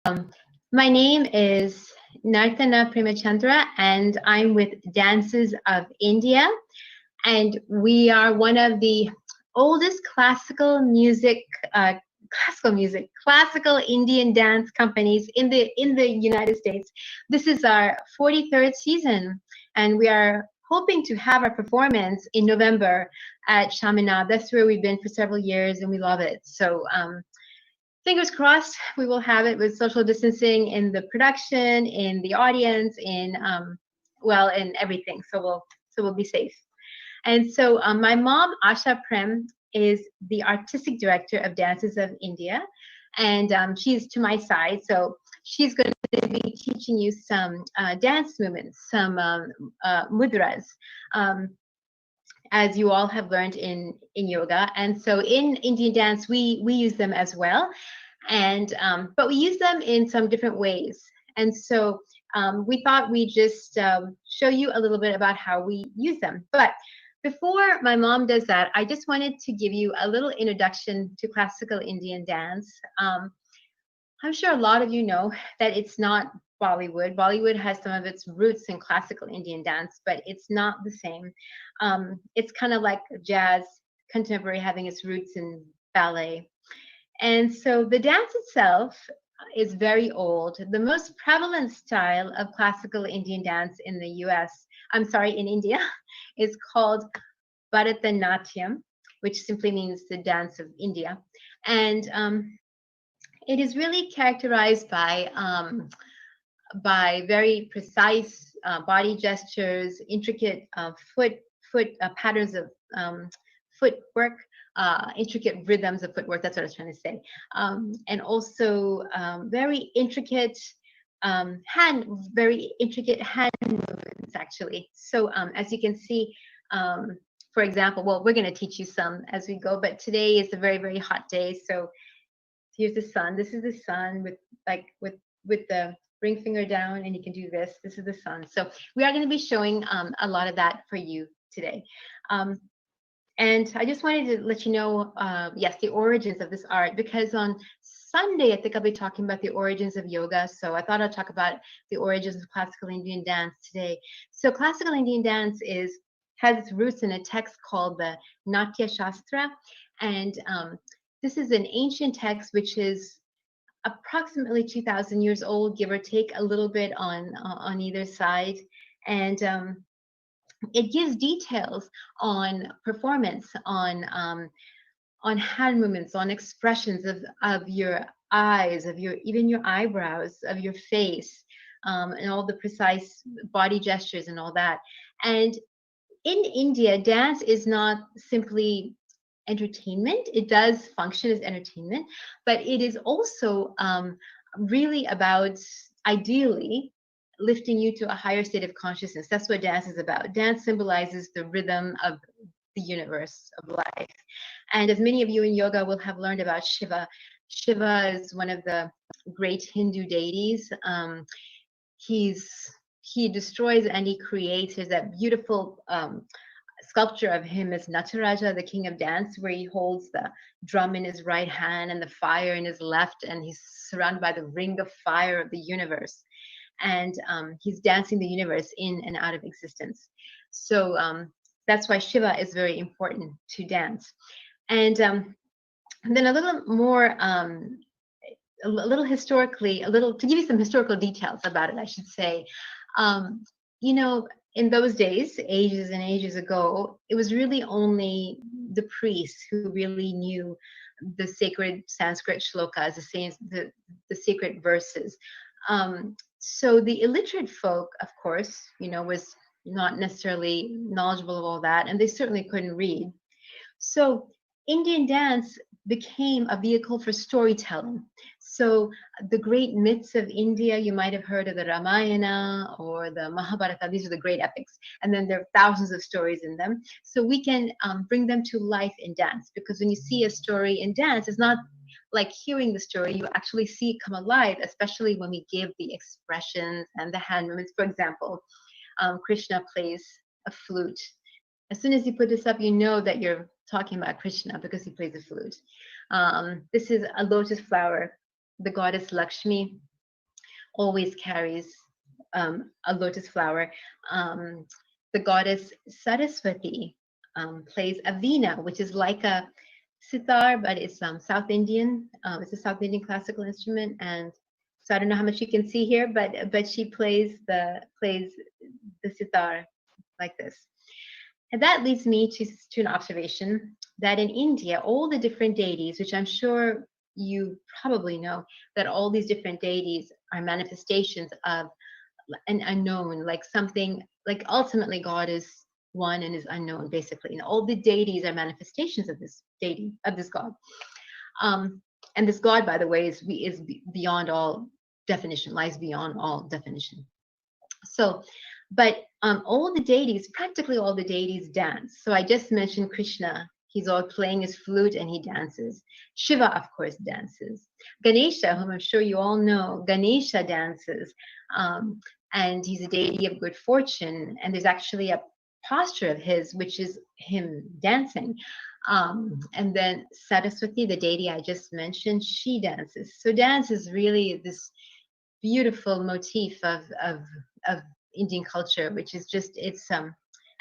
My name is Nartana Prem, and I'm with Dances of India. And we are one of the oldest classical Indian dance companies in the United States. This is our 43rd season, and we are hoping to have our performance in November at Chaminade. That's where we've been for several years, and we love it. So fingers crossed, we will have it with social distancing in the production, in the audience, in everything. So we'll be safe. And so my mom, Asha Prem, is the artistic director of Dances of India, and she's to my side. So she's going to be teaching you some dance movements, some mudras, as you all have learned in yoga. And so in Indian dance, we use them as well, and but we use them in some different ways. And so we thought we'd just show you a little bit about how we use them. But before my mom does that, I just wanted to give you a little introduction to classical Indian dance. I'm sure a lot of you know that it's not Bollywood. Bollywood has some of its roots in classical Indian dance, but it's not the same. It's kind of like jazz, contemporary having its roots in ballet. And so the dance itself is very old. The most prevalent style of classical Indian dance in in India, is called Bharata Natyam, which simply means the dance of India. And it is really characterized by very precise body gestures, intricate foot patterns of footwork, intricate rhythms of footwork. That's what I was trying to say, and also very intricate hand movements, actually. So as you can see, for example, well, we're going to teach you some as we go, but today is a very, very hot day. So here's the sun. This is the sun with the ring finger down, and you can do this. This is the sun. So we are going to be showing a lot of that for you today. And I just wanted to let you know, yes, the origins of this art, because on Sunday, I think I'll be talking about the origins of yoga. So I thought I'd talk about the origins of classical Indian dance today. So classical Indian dance has its roots in a text called the Natya Shastra. And this is an ancient text which is approximately 2,000 years old, give or take a little bit on either side. And it gives details on performance, on hand movements, on expressions of your eyes, even your eyebrows, of your face, and all the precise body gestures and all that. And in India, dance is not simply entertainment. It does function as entertainment, but it is also really about, ideally, lifting you to a higher state of consciousness. That's what dance is about. Dance symbolizes the rhythm of the universe, of life. And as many of you in yoga will have learned about Shiva, Shiva is one of the great Hindu deities. He destroys and he creates. There's that beautiful sculpture of him as Nataraja, the king of dance, where he holds the drum in his right hand and the fire in his left, and he's surrounded by the ring of fire of the universe. And he's dancing the universe in and out of existence. So that's why Shiva is very important to dance. And then a little more, to give you some historical details about it, I should say. In those days, ages and ages ago, it was really only the priests who really knew the sacred Sanskrit shlokas, the sacred verses. So the illiterate folk, of course, was not necessarily knowledgeable of all that, and they certainly couldn't read. So Indian dance became a vehicle for storytelling. So the great myths of India, you might have heard of the Ramayana or the Mahabharata. These are the great epics. And then there are thousands of stories in them. So we can bring them to life in dance, because when you see a story in dance, it's not like hearing the story, you actually see it come alive, especially when we give the expressions and the hand movements. For example, Krishna plays a flute. As soon as you put this up, you know that you're talking about Krishna because he plays a flute. This is a lotus flower, the goddess Lakshmi. always carries a lotus flower. The goddess Saraswati plays a veena, which is like a sitar, but it's South Indian. It's a South Indian classical instrument, and so I don't know how much you can see here, but she plays the sitar like this. And that leads me to an observation that in India, all the different deities, which I'm sure you probably know, that all these different deities are manifestations of an unknown, like something, like ultimately God is one and is unknown, basically. And all the deities are manifestations of this deity, of this God. And this God, by the way, is beyond all definition, lies beyond all definition. So, but all the deities, practically all the deities dance. So I just mentioned Krishna. He's all playing his flute and he dances. Shiva, of course, dances. Ganesha, whom I'm sure you all know, Ganesha dances. And he's a deity of good fortune. And there's actually a posture of his, which is him dancing. And then Saraswati, the deity I just mentioned, she dances. So dance is really this beautiful motif of Indian culture, which is just, it's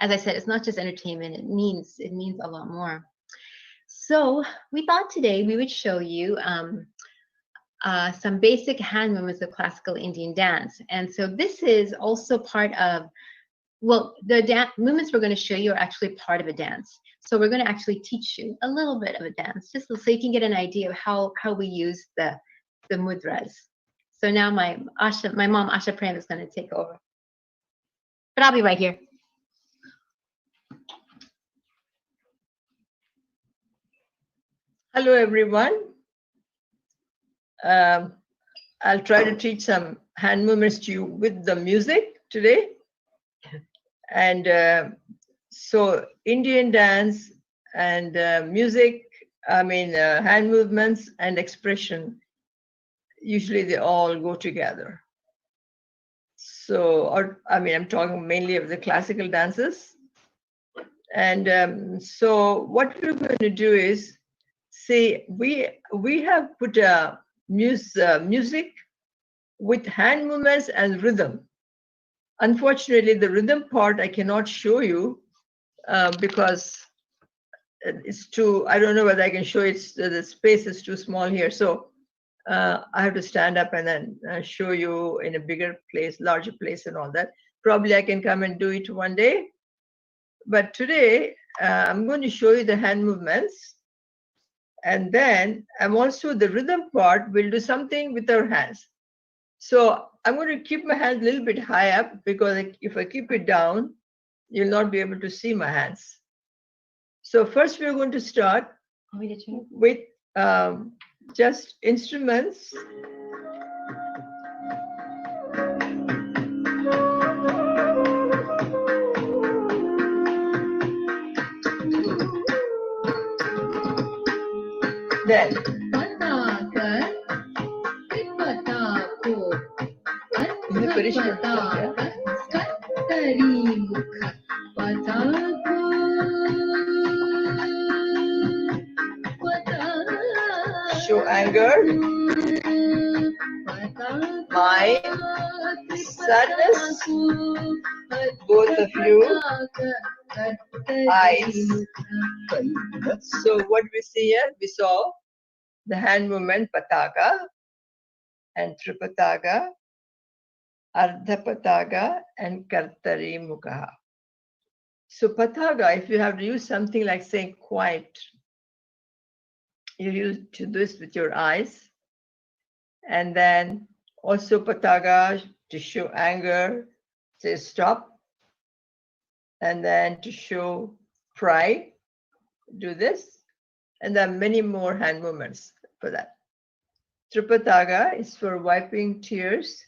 as I said, it's not just entertainment, it means a lot more. So we thought today we would show you some basic hand movements of classical Indian dance. And so this is also part of, well, the movements we're going to show you are actually part of a dance. So we're going to actually teach you a little bit of a dance, just so you can get an idea of how we use the mudras. So now my mom, Asha Prem, is going to take over. But I'll be right here. Hello, everyone. I'll try to teach some hand movements to you with the music today. And so Indian dance and music, hand movements and expression, usually they all go together. So, I'm talking mainly of the classical dances. And so what we're going to do is, see, we have put music with hand movements and rhythm. Unfortunately, the rhythm part I cannot show you because it's too, I don't know whether I can show it, the space is too small here. So I have to stand up and then show you in a bigger place, larger place and all that. Probably I can come and do it one day. But today, I'm going to show you the hand movements. And then I'm also, the rhythm part, we'll do something with our hands. So I'm going to keep my hands a little bit high up, because if I keep it down, you'll not be able to see my hands. So first we're going to start with just instruments. Then show anger, mind, sadness, both of you, eyes. So what we see here, we saw the hand movement Pataga and Tripataga, Ardhapataga and Kartari Mukha. So Pataga, if you have to use something like saying quiet, you use to do this with your eyes. And then also Pataga to show anger, say stop. And then to show pride, do this. And there are many more hand movements for that. Tripataga is for wiping tears.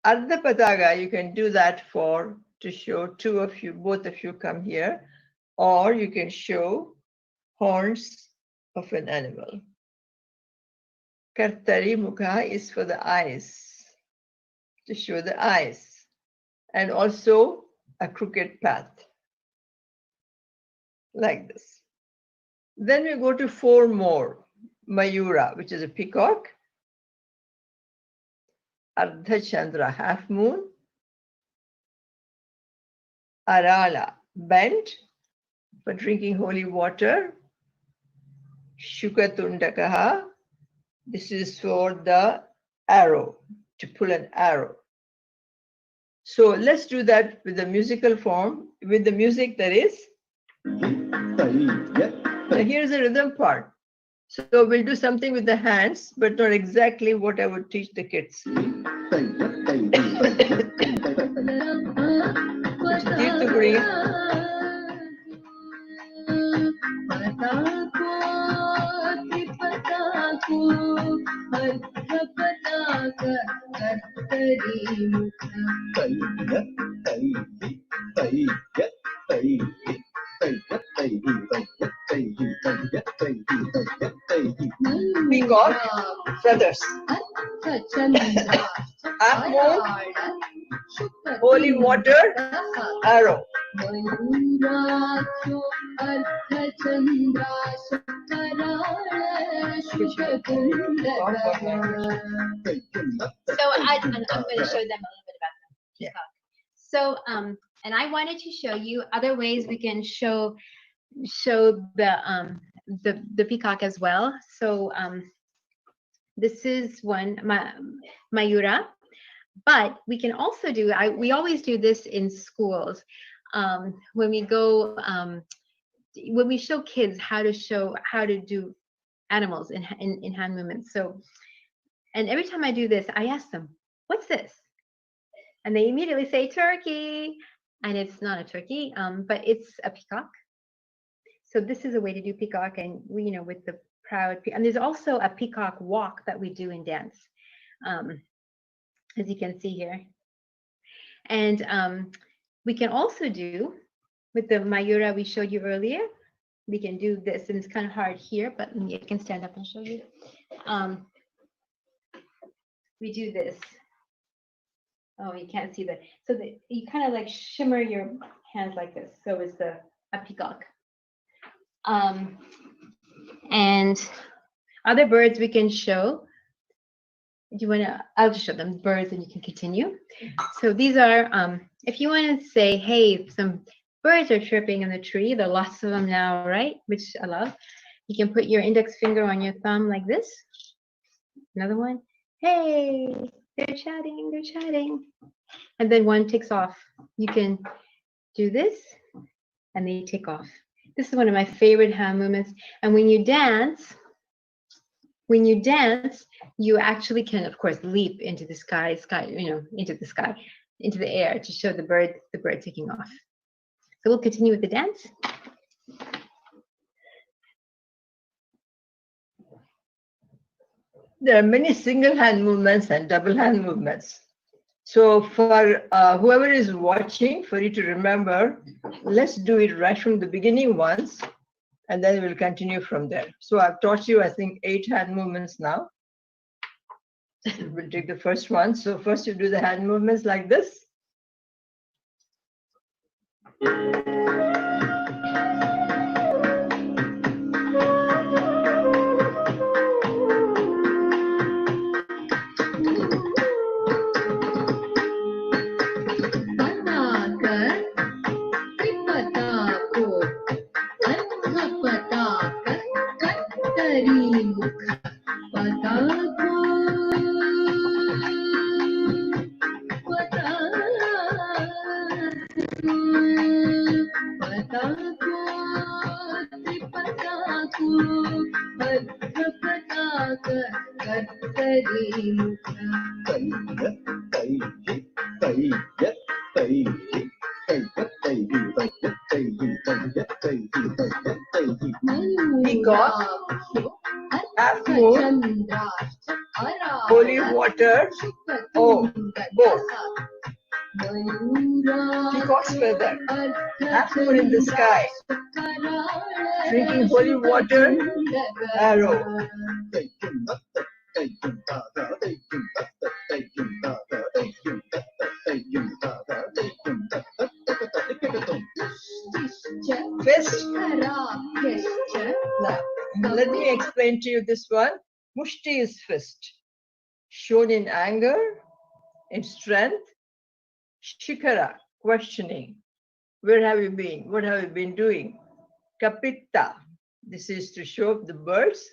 Ardhapataga, you can do that to show two of you, both of you come here, or you can show horns of an animal. Kartari Mukha is for the eyes, to show the eyes, and also a crooked path, like this. Then we go to four more. Mayura, which is a peacock. Ardha Chandra, half moon. Arala, bend for drinking holy water. Shukatundakaha, this is for the arrow, to pull an arrow. So let's do that with the musical form, with the music that is. So here's the rhythm part. So we'll do something with the hands, but not exactly what I would teach the kids. Peacock, feathers. Half moon, holy water, arrow. So I'm going to show them a little bit about the peacock. So and I wanted to show you other ways we can show the peacock as well. So this is one Mayura, but we can also do. We always do this in schools when we go when we show kids how to do animals in hand movements. So, and every time I do this, I ask them, "What's this?" And they immediately say turkey, and it's not a turkey, but it's a peacock. So this is a way to do peacock, and we, with the proud. And there's also a peacock walk that we do in dance, as you can see here. And we can also do with the Mayura we showed you earlier. We can do this, and it's kind of hard here, but I can stand up and show you. We do this. Oh, you can't see that. So you kind of like shimmer your hands like this. So it's a peacock. And other birds we can show. Do you want to? I'll just show them birds, and you can continue. So these are, if you want to say, hey, some birds are chirping in the tree. There are lots of them now, right? Which I love. You can put your index finger on your thumb like this. Another one. Hey, they're chatting, they're chatting. And then one takes off. You can do this, and they take off. This is one of my favorite hand movements. And when you dance, you actually can, of course, leap into the sky, into the air to show the bird taking off. So we'll continue with the dance. There are many single hand movements and double hand movements. So for whoever is watching, for you to remember, let's do it right from the beginning once, and then we'll continue from there. So I've taught you, I think, 8 hand movements now. We'll take the first one. So first you do the hand movements like this. Peacock, half moon, holy water, both. Peacock's feather, half moon in the sky, drinking holy water, arrow. Fist. Now, let me explain to you this one. Mushti is fist, shown in anger, in strength. Shikara, questioning. Where have you been? What have you been doing? Kapitta, this is to show up the birds.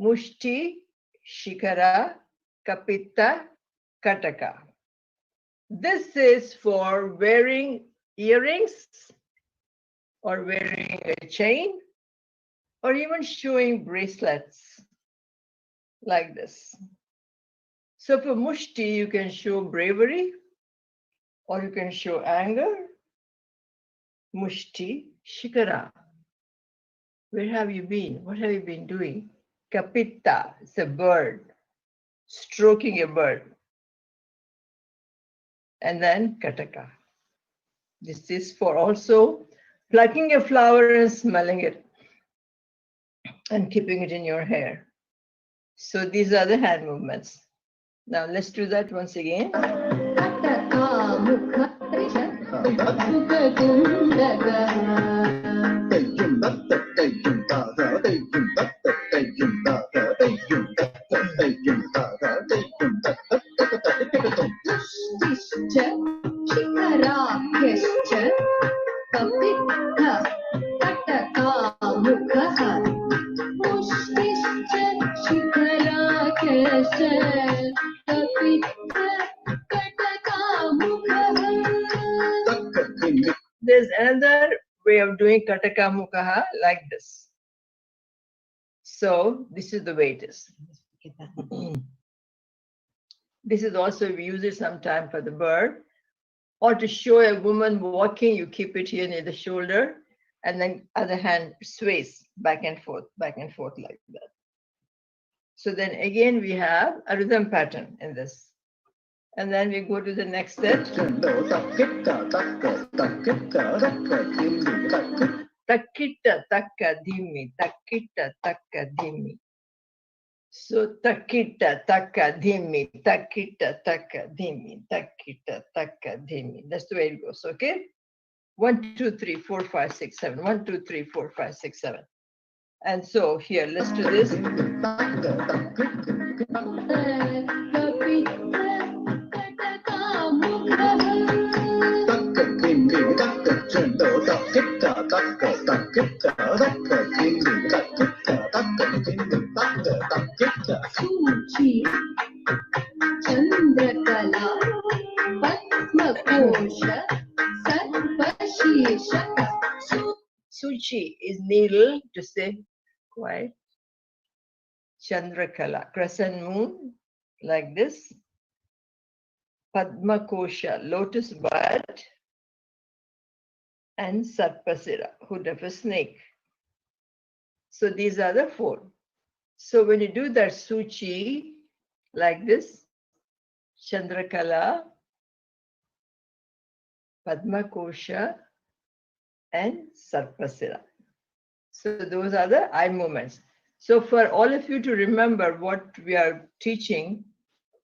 Mushti, Shikara, Kapitta, Kataka. This is for wearing earrings or wearing a chain or even showing bracelets like this. So for Mushti, you can show bravery or you can show anger. Mushti, Shikara. Where have you been? What have you been doing? Kapitta is a bird, stroking a bird. And then Kataka. This is for also plucking a flower and smelling it and keeping it in your hair. So these are the hand movements. Now let's do that once again. There's another way of doing Kataka Mukha like this. So this is the way it is. This is also, we use it sometime for the bird, or to show a woman walking, you keep it here near the shoulder, and then other hand sways back and forth like that. So then again, we have a rhythm pattern in this. And then we go to the next set. Takkita takka dhimi, takkita takka dhimi. So takkita takka dhimi, takkita takka dhimi, takkita takka dhimi. That's the way it goes, okay? 1, 2, 3, 4, 5, 6, 7. 1, 2, 3, 4, 5, 6, 7. And so here, let's do this. Suchi is needle, to say quiet. Chandrakala, crescent moon, like this. Padma Kosha, lotus bud. And Sarpasira, hood of a snake. So these are the 4. So when you do that Suchi, like this, Chandrakala, Padma Kosha, and Sarpasira. So those are the eye movements. So for all of you to remember what we are teaching,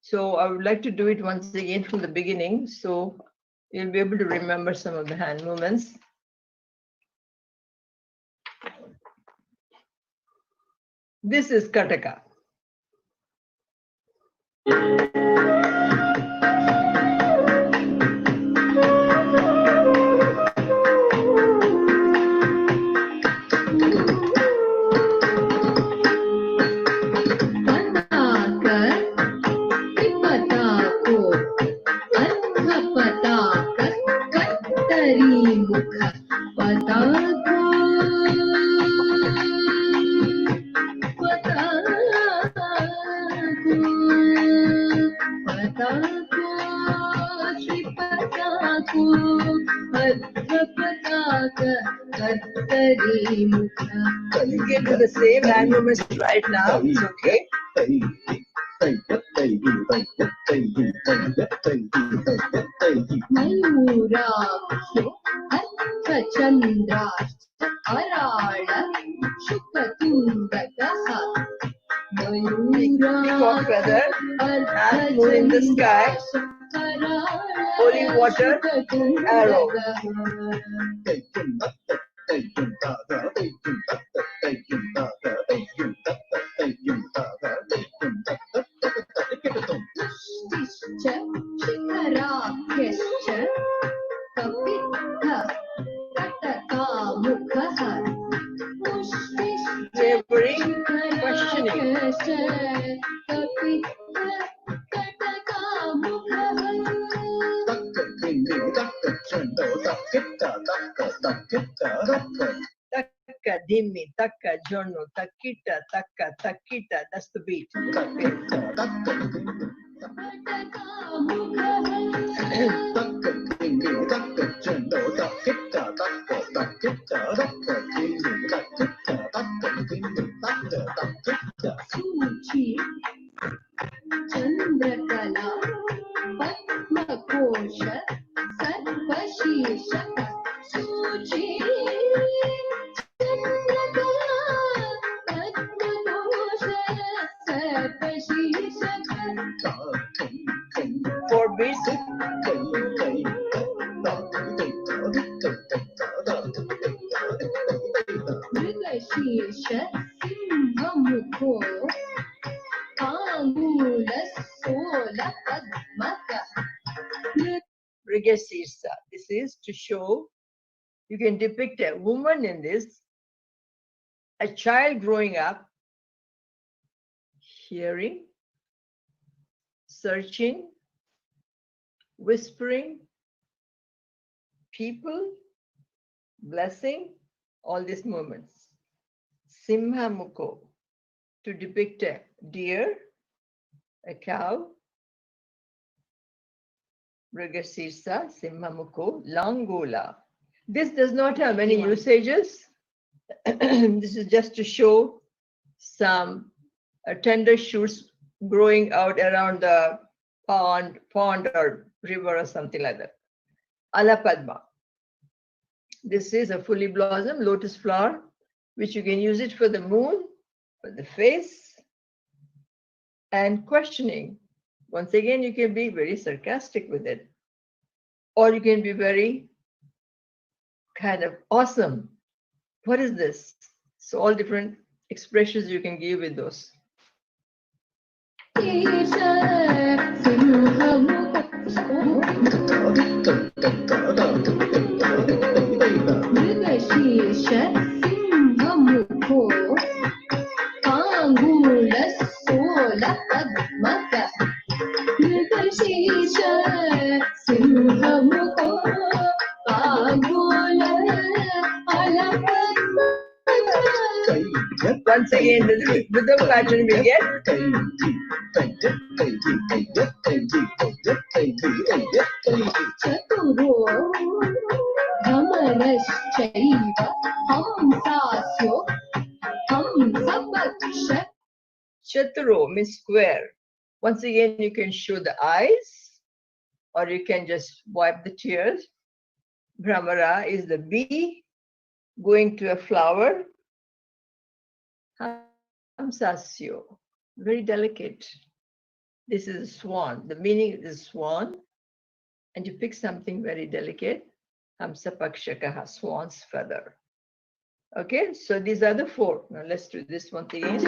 so I would like to do it once again from the beginning, so you'll be able to remember some of the hand movements. This is Kataka. You can do the same hand movements right now. It's okay. Peacock feather and moon in the sky. Holy water arrow. Wavering, questioning. Takka dimmi, takka giorno, takkita, takka, takkita. That's the beat. Chandrakala, Padmakosha, Sarvashisha, Suchi, Chandrakala, Padmakosha, Sarvashisha, Four beats. Mrigashisha, Simhamukho, Angula, Sola, Padmaka. Mrigasirsa. This is to show you can depict a woman in this, a child growing up, hearing, searching, whispering, people, blessing, all these moments. Simha Mukho, to depict a deer, a cow. Mrigasirsa, Simha Mukho, Langola. This does not have any usages. This is just to show some tender shoots growing out around the pond or river or something like that. Alapadma. This is a fully blossomed lotus flower, which you can use it for the moon, for the face, and questioning. Once again, you can be very sarcastic with it, or you can be very kind of awesome. What is this? So all different expressions you can give with those. Once again, the rhythm pattern we get. Chaturo means square. Once again, you can show the eyes, or you can just wipe the tears. Bhramara is the bee going to a flower. Hamsasyo, very delicate. This is a swan. The meaning is swan, and you pick something very delicate. Hamsapakshakaha, swan's feather. Okay, so these are the four. Now let's do this one again.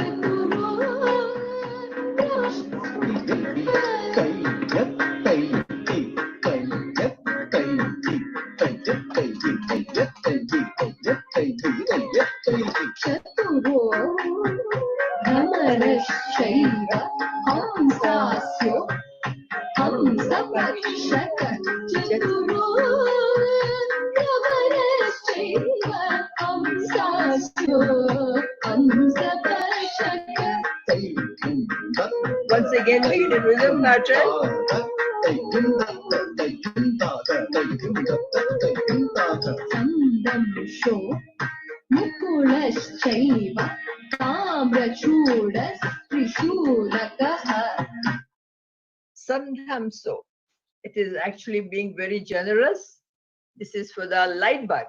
Once again, we get a rhythm pattern. Samdhamso. It is actually being very generous. This is for the light bug.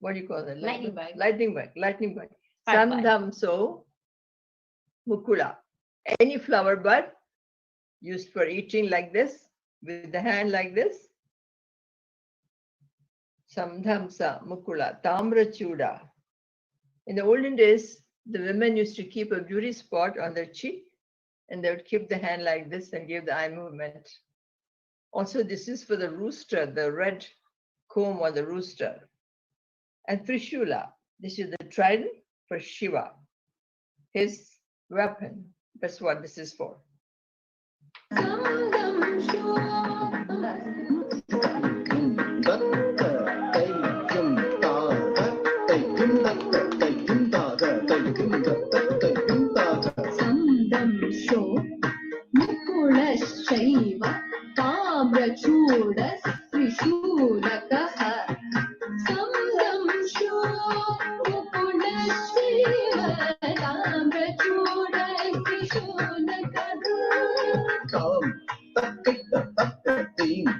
What do you call it? Lightning bug. Lightning bug. Lightning bug. Firefly. Samdhamso mukula. Any flower bud used for eating like this, with the hand like this. Samdhamsa mukula. Tamra chuda. In the olden days, the women used to keep a beauty spot on their cheek, and they would keep the hand like this and give the eye movement. Also, this is for the rooster, the red comb on the rooster. And Trishula, this is the trident for Shiva, his weapon. That's what this is for.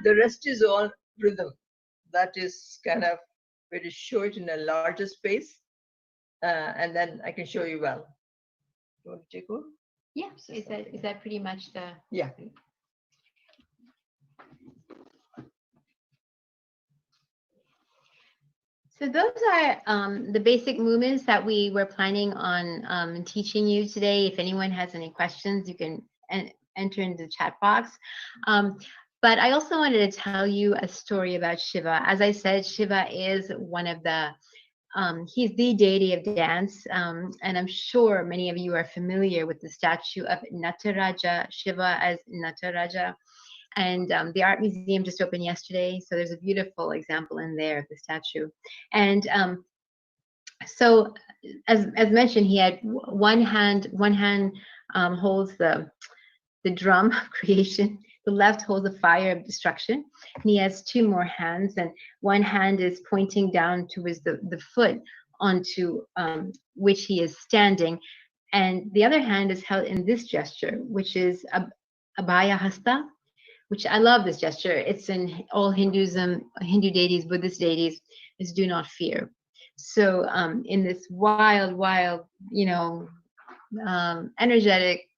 The rest is all rhythm. That is kind of where to show it in a larger space, and then I can show you well. You want to take over? Yeah. So is that pretty much the? Yeah. So those are the basic movements that we were planning on teaching you today. If anyone has any questions, you can enter in the chat box. But I also wanted to tell you a story about Shiva. As I said, Shiva is one of the, he's the deity of dance. And I'm sure many of you are familiar with the statue of Nataraja, Shiva as Nataraja. And the art museum just opened yesterday, so there's a beautiful example in there of the statue. And so, as mentioned, he had one hand holds the drum of creation. The left holds the fire of destruction. And he has two more hands, and one hand is pointing down towards the foot onto which he is standing, and the other hand is held in this gesture, which is Abhaya Hasta, which I love this gesture. It's in all Hinduism, Hindu deities, Buddhist deities, is do not fear. So in this wild, energetic,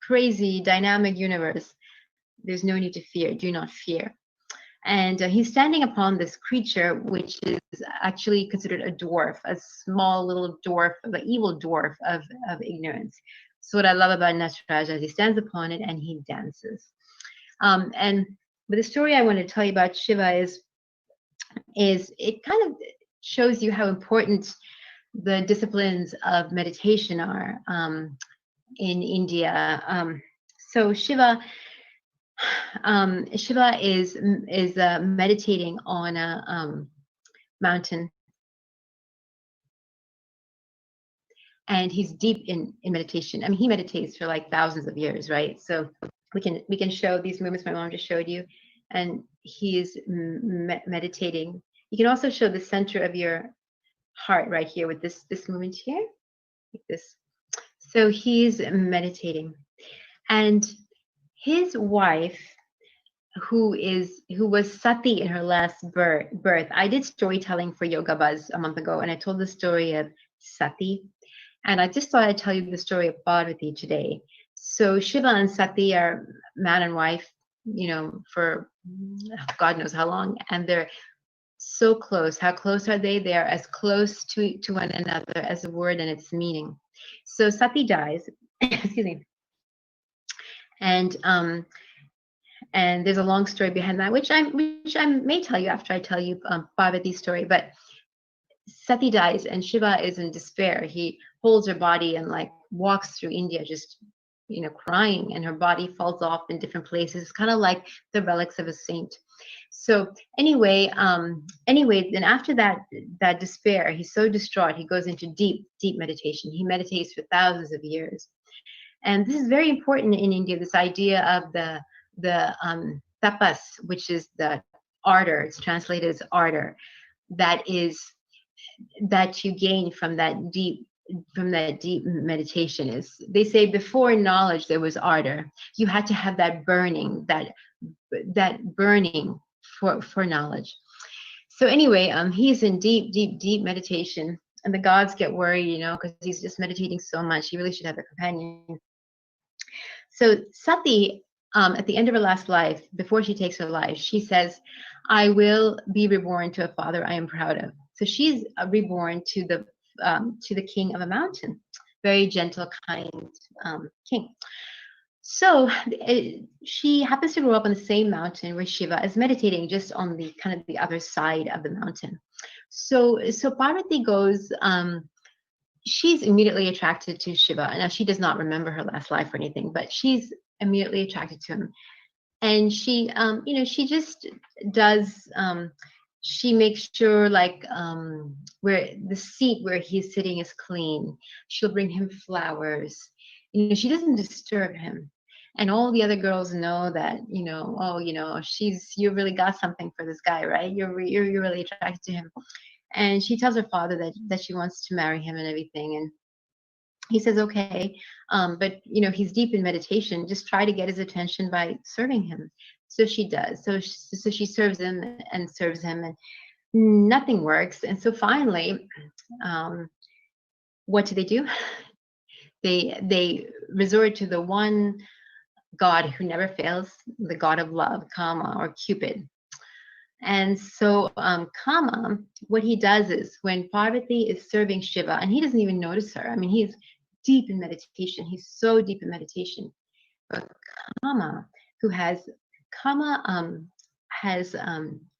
crazy, dynamic universe, there's no need to fear, do not fear. And he's standing upon this creature, which is actually considered a dwarf, a small little dwarf, the evil dwarf of ignorance. So what I love about Nataraja is he stands upon it and he dances. But the story I want to tell you about Shiva is it kind of shows you how important the disciplines of meditation are in India. So Shiva is meditating on a mountain, and he's deep in meditation. I mean, he meditates for like thousands of years, right? So we can show these movements my mom just showed you, and he's meditating. You can also show the center of your heart right here with this movement here, like this. So he's meditating, and his wife, who was Sati in her last birth. I did storytelling for Yoga Buzz a month ago, and I told the story of Sati, and I just thought I'd tell you the story of Parvati today. So Shiva and Sati are man and wife, for God knows how long, and they're so close. How close are they? They are as close to one another as a word and its meaning. So Sati dies, excuse me, and there's a long story behind that, which I may tell you after I tell you Parvati's story. But Sati dies, and Shiva is in despair. He holds her body and like walks through India, just crying, and her body falls off in different places. It's kind of like the relics of a saint. So anyway, then after that despair, he's so distraught, he goes into deep meditation. He meditates for thousands of years, and this is very important in India. This idea of the tapas, which is the ardor. It's translated as ardor. That you gain from that deep meditation. Is, they say, before knowledge there was ardor. You had to have that burning, that burning for knowledge. So anyway, he's in deep meditation, and the gods get worried, because he's just meditating so much. He really should have a companion. So Sati, at the end of her last life, before she takes her life, she says, "I will be reborn to a father I am proud of." So she's reborn to the king of a mountain, very gentle, kind king. So she happens to grow up on the same mountain where Shiva is meditating, just on the kind of the other side of the mountain. So Parvati goes. She's immediately attracted to Shiva. Now she does not remember her last life or anything, but she's immediately attracted to him. And she, she just does. She makes sure, like, where the seat where he's sitting is clean. She'll bring him flowers. She doesn't disturb him. And all the other girls know that, oh, you really got something for this guy, right? You're really attracted to him. And she tells her father that she wants to marry him and everything. And he says, okay, but he's deep in meditation. Just try to get his attention by serving him. So she does. So she serves him and serves him, and nothing works. And so finally, what do? They resort to the one god who never fails, the god of love, Kama, or Cupid. And so Kama, what he does is, when Parvati is serving Shiva, and he doesn't even notice her. I mean, he's deep in meditation. He's so deep in meditation. But Kama has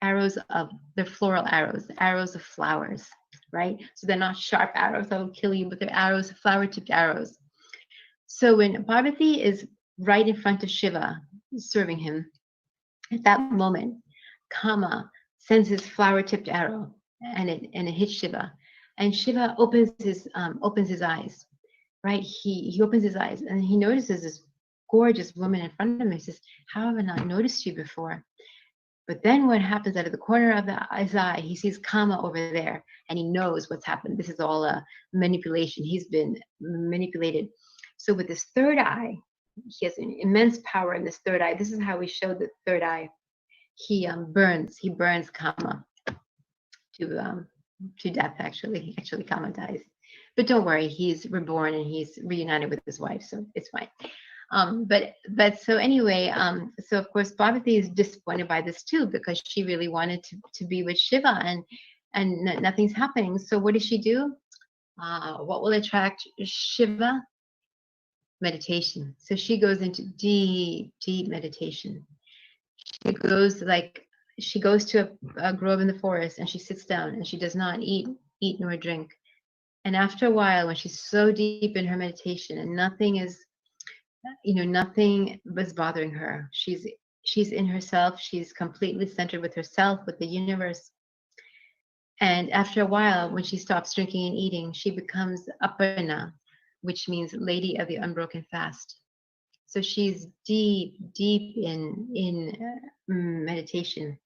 arrows of, they're floral arrows of flowers, right? So they're not sharp arrows that will kill you, but they're arrows, flower-tipped arrows. So when Parvati is right in front of Shiva, serving him, at that moment, Kama sends his flower-tipped arrow, and it hits Shiva, and Shiva opens his eyes, right? He opens his eyes, and he notices this gorgeous woman in front of him. He says, "How have I not noticed you before?" But then what happens, out of the corner of his eye, he sees Kama over there, and he knows what's happened. This is all a manipulation. He's been manipulated. So with his third eye, he has an immense power in this third eye. This is how we show the third eye. He burns Kama to death. Actually, Kama dies, but don't worry, he's reborn and he's reunited with his wife, so it's fine. But so anyway, so of course Parvati is disappointed by this too, because she really wanted to be with Shiva, and nothing's happening. So what does she do? What will attract Shiva? Meditation. So she goes into deep meditation. She goes to a grove in the forest, and she sits down, and she does not eat nor drink. And after a while, when she's so deep in her meditation and nothing was bothering her, she's in herself, she's completely centered with herself, with the universe. And after a while, when she stops drinking and eating, she becomes Aparna, which means lady of the unbroken fast. So she's deep in meditation.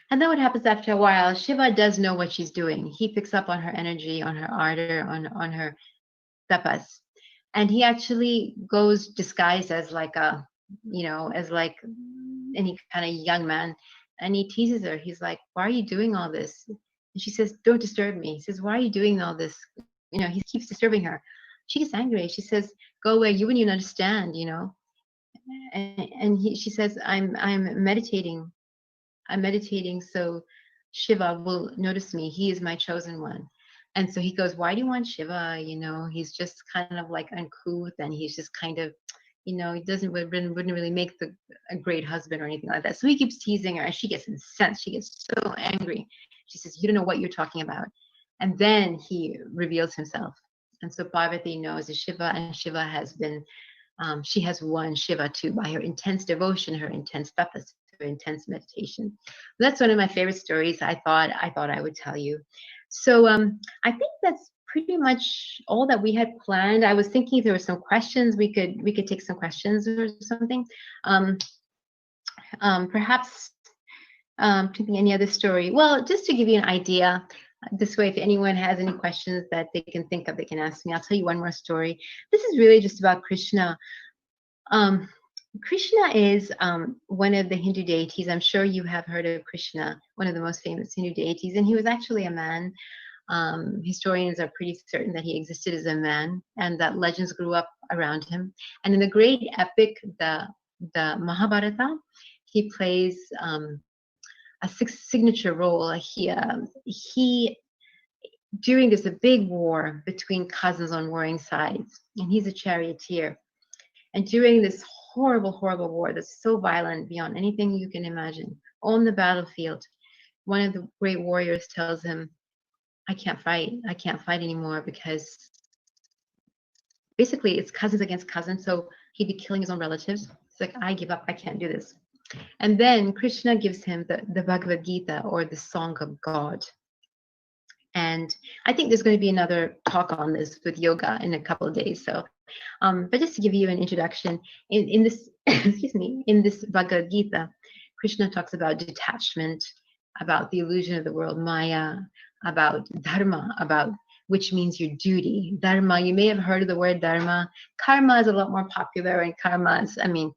And then what happens after a while, Shiva does know what she's doing. He picks up on her energy, on her ardor, on her tapas. And he actually goes disguised as like any kind of young man. And he teases her. He's like, "Why are you doing all this?" And she says, "Don't disturb me." He says, "Why are you doing all this?" He keeps disturbing her. She gets angry. She says, "Go away. You wouldn't even understand, And she says, I'm meditating. I'm meditating so Shiva will notice me. He is my chosen one." And so he goes, "Why do you want Shiva? He's just kind of like uncouth, and he's just kind of, he wouldn't really make a great husband or anything like that." So he keeps teasing her, and she gets incensed. She gets so angry. She says, "You don't know what you're talking about." And then he reveals himself. And so Parvati knows is Shiva, and Shiva has been, she has won Shiva too by her intense devotion, her intense tapas, her intense meditation. That's one of my favorite stories. I thought I would tell you. So I think that's pretty much all that we had planned. I was thinking if there were some questions, we could take some questions or something. Perhaps thinking any other story. Well, just to give you an idea. This way, if anyone has any questions that they can think of, they can ask me. I'll tell you one more story. This is really just about Krishna. Krishna is one of the Hindu deities. I'm sure you have heard of Krishna, one of the most famous Hindu deities. And he was actually a man. Historians are pretty certain that he existed as a man, and that legends grew up around him. And in the great epic, the Mahabharata, he plays a signature role. He during this a big war between cousins on warring sides, and he's a charioteer. And during this horrible, horrible war that's so violent beyond anything you can imagine, on the battlefield, one of the great warriors tells him, I can't fight. I can't fight anymore, because basically it's cousins against cousins. So he'd be killing his own relatives. It's like, I give up. I can't do this. And then Krishna gives him the Bhagavad Gita, or the Song of God. And I think there's going to be another talk on this with yoga in a couple of days. So, but just to give you an introduction, in this, excuse me, in this Bhagavad Gita, Krishna talks about detachment, about the illusion of the world, Maya, about dharma, about which means your duty. Dharma, you may have heard of the word dharma. Karma is a lot more popular, and karma is, I mean,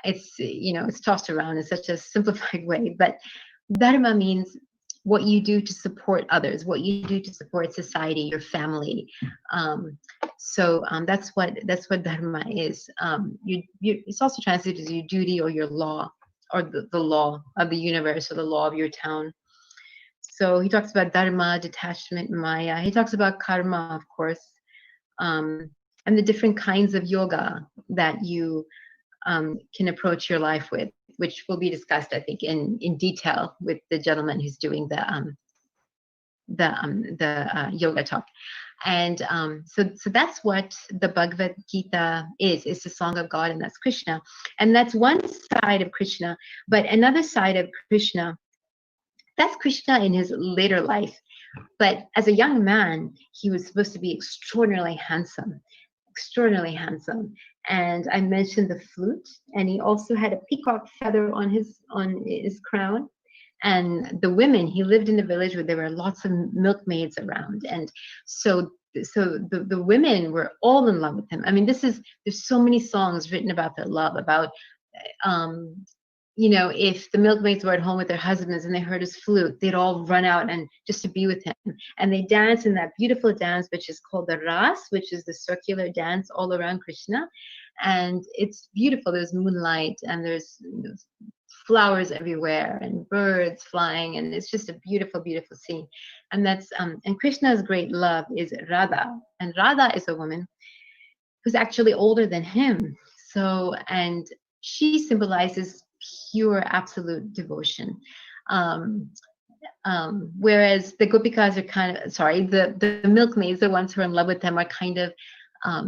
it's, you know, it's tossed around in such a simplified way, but dharma means what you do to support others, what you do to support society, your family. That's what dharma is. It's also translated as your duty, or your law, or the law of the universe, or the law of your town. So he talks about dharma, detachment, maya. He talks about karma, of course, and the different kinds of yoga that you can approach your life with, which will be discussed, I think, in detail with the gentleman who's doing the yoga talk. And so that's what the Bhagavad Gita is. It's the Song of God, and that's Krishna. And that's one side of Krishna. But another side of Krishna, that's Krishna in his later life. But as a young man, he was supposed to be extraordinarily handsome. And I mentioned the flute, and he also had a peacock feather on his crown. And the women, he lived in a village where there were lots of milkmaids around, and so the women were all in love with him. I mean, there's so many songs written about their love, about you know, if the milkmaids were at home with their husbands and they heard his flute, they'd all run out and just to be with him. And they dance in that beautiful dance, which is called the Ras, which is the circular dance all around Krishna. And it's beautiful. There's moonlight, and there's, you know, flowers everywhere, and birds flying, and it's just a beautiful, beautiful scene. And that's and Krishna's great love is Radha, and Radha is a woman who's actually older than him. So, and she symbolizes pure, absolute devotion. Whereas the gopikas are kind of, sorry, the milkmaids, the ones who are in love with him, are kind of, I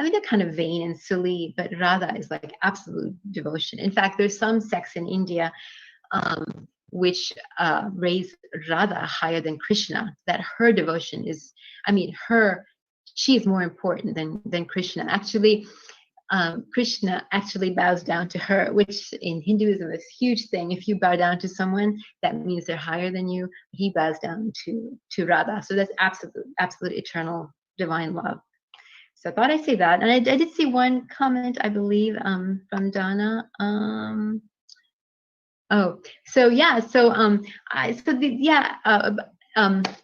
mean, they're kind of vain and silly, but Radha is like absolute devotion. In fact, there's some sects in India which raise Radha higher than Krishna, that her devotion is, I mean, she is more important than Krishna. Actually, Krishna actually bows down to her, which in Hinduism is a huge thing. If you bow down to someone, that means they're higher than you. He bows down to Radha. So that's absolute eternal divine love. So I thought I'd say that. And I did see one comment, I believe, from Donna.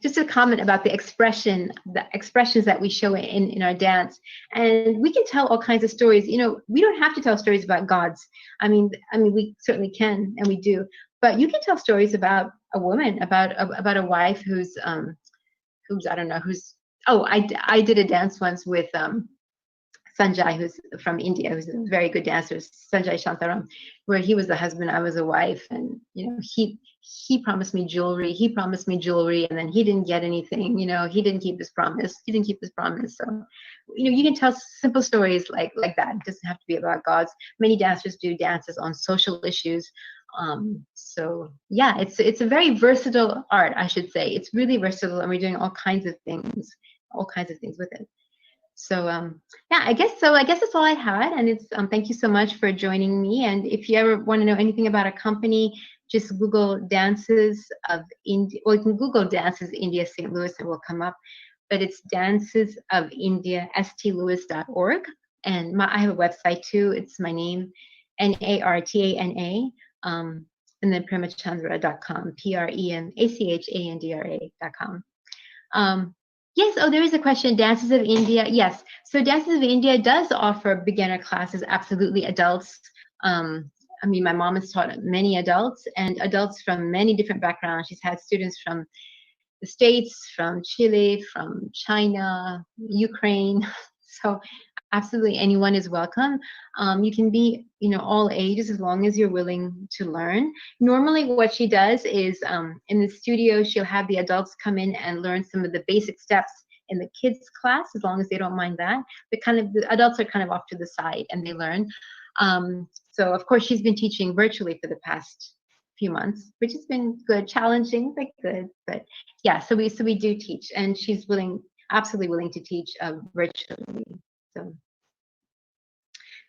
Just a comment about the expressions that we show in our dance. And we can tell all kinds of stories. You know, we don't have to tell stories about gods. I mean, we certainly can, and we do. But you can tell stories about a woman, about a wife who's I don't know, who's, oh, I did a dance once with Sanjay, who's from India, who's a very good dancer, Sanjay Shantaram, where he was the husband, I was a wife, and you know, he promised me jewelry, and then he didn't get anything. You know, he didn't keep his promise. So, you know, you can tell simple stories like that. It doesn't have to be about gods. Many dancers do dances on social issues. So yeah, it's a very versatile art, I should say. It's really versatile, and we're doing all kinds of things with it. So yeah, I guess that's all I had. And it's thank you so much for joining me. And if you ever want to know anything about a company, just Google Dances of India, or you can Google Dances India St. Louis, and it will come up. But it's Dances of India, stlewis.org. And I have a website too. It's my name, Nartana, and then premachandra.com, premachandra.com. Yes, oh, there is a question. Dances of India, yes. So Dances of India does offer beginner classes, absolutely. Adults. I mean, my mom has taught many adults, and adults from many different backgrounds. She's had students from the States, from Chile, from China, Ukraine. So Absolutely, anyone is welcome. You can be, all ages as long as you're willing to learn. Normally, what she does is in the studio, she'll have the adults come in and learn some of the basic steps in the kids' class, as long as they don't mind that. The adults are kind of off to the side and they learn. So, of course, she's been teaching virtually for the past few months, which has been good, challenging, but good. But yeah, so we do teach, and she's absolutely willing to teach virtually. So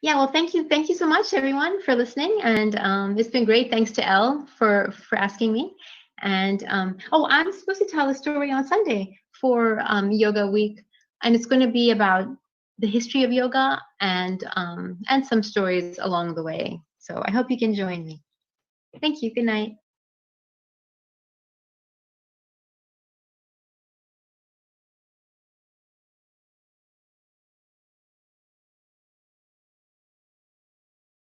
yeah, well, thank you so much, everyone, for listening, and it's been great. Thanks to Elle for asking me. And oh, I'm supposed to tell a story on Sunday for Yoga Week, and it's going to be about the history of yoga and some stories along the way. So I hope you can join me. Thank you. Good night.